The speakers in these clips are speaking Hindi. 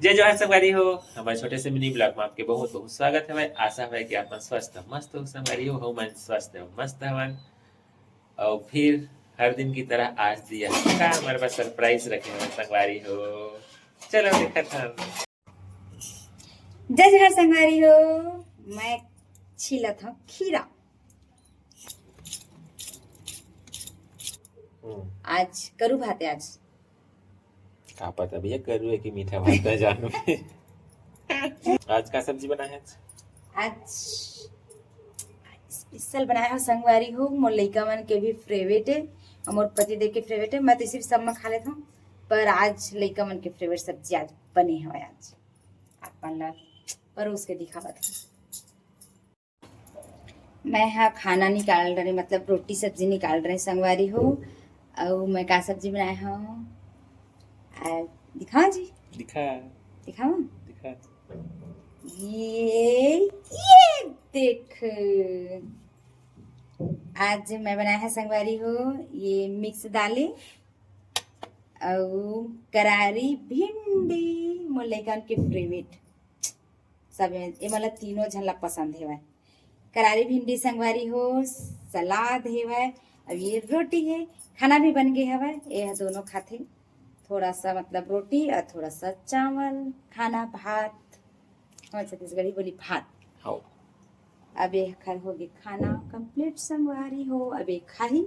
जय जवाहर संगवारी हो। हमारे छोटे से मिनी ब्लॉग में आपके बहुत बहुत स्वागत है भाई। आशा है कि आप मन स्वस्थ मस्त हो संगवारी हो मन स्वस्थ मस्त हवन। और फिर हर दिन की तरह आज दिया का हमारे पास सरप्राइज रखे हुए संगवारी हो। चलो देखा था। जय जवाहर संगवारी हो। मैं छीला था खीरा। आज करू भाते आज का पता भैया करू है कि मीठा भात है जानू। आज का सब्जी बनाया है? आज स्पेशल बनाया हो संगवारी हो। मोर लइका मन के भी फेवरेट है और मोर पति देव के फेवरेट है। मैं तो सिर्फ सब में खा लेता हूँ, पर आज लइका मन के फेवरेट सब्जी आज बने हुए। आज अपन ला परोस के दिखावा था। मैं हाँ खाना निकाल रही, मतलब रोटी सब्जी निकाल रही संगवारी हो। और मैं का सब्जी बनाया हूँ दिखाओ जी। दिखाओ दिखा। ये देख, आज मैं बनाया है संगवारी हो ये मिक्स दालें और करारी भिंडी। मोर लइकन के फेवरेट सब ये मतलब तीनों झला पसंद है। करारी भिंडी संगवारी हो, सलाद है और ये रोटी है। खाना भी बन गया है, ये दोनों खाते। थोड़ा सा मतलब रोटी और थोड़ा सा चावल, खाना भात। हमारे छत्तीसगढ़ी बोली भात। अब ये खर हो गई खाना कंप्लीट संगवारी हो। अब ये खाही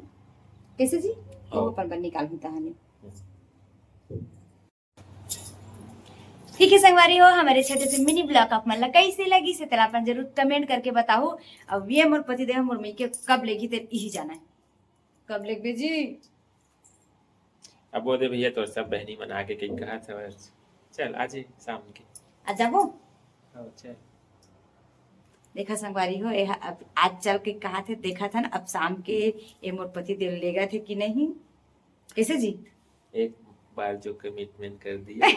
कैसे जी वो पर बन निकाल होता है। ठीक है संगवारी हो, हमारे छोटे से मिनी ब्लॉग आप मन कैसे लगी से तेरा अपन जरूर कमेंट करके बताओ। अब ये मोर पति देव मोर मई के कब लेगी तेरे यही जाना है। कब लेगे जी? अब वो दे भैया तो सब बहनी मना के कहीं कहा था चल आज ही शाम के आ जाबो। चल देखा संगवारी हो अब आज चल के कहा थे, देखा था ना। अब शाम के ये मोर पति देव लेगा थे कि नहीं कैसे जी? एक बार जो कमिटमेंट कर दिया।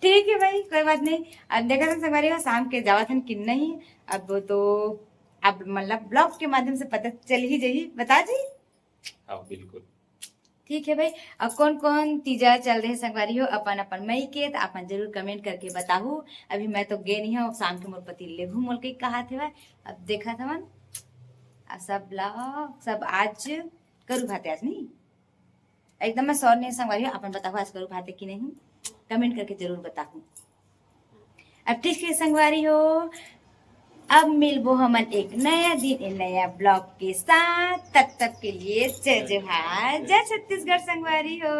ठीक है भाई कोई बात नहीं। अब देखा था संगवारी हो शाम के जावा था कि नहीं। अब तो अब मतलब ब्लॉग के माध्यम से पता चल ही जाइए, बता जी। हाँ बिल्कुल ठीक है भाई। अब कौन कौन तीजा चल रहे संगवारी हो अपन अपन मई के तो अपन जरूर कमेंट करके बताओ। अभी मैं तो गे नहीं हूँ, शाम के मोर पति ले घूम के कहा थे। अब देखा था मन अब सब ब्लॉग सब आज करू भाते आज नहीं एकदम मैं सौर नहीं संगवारी हो। अपन बताओ आज करू भाते कि नहीं, कमेंट करके जरूर बताओ। अब ठीक है संगवारी हो, अब मिलबो हमन एक नया दिन एक नया ब्लॉग के साथ। तब तक के लिए जय जवाहर जय छत्तीसगढ़ संगवारी हो।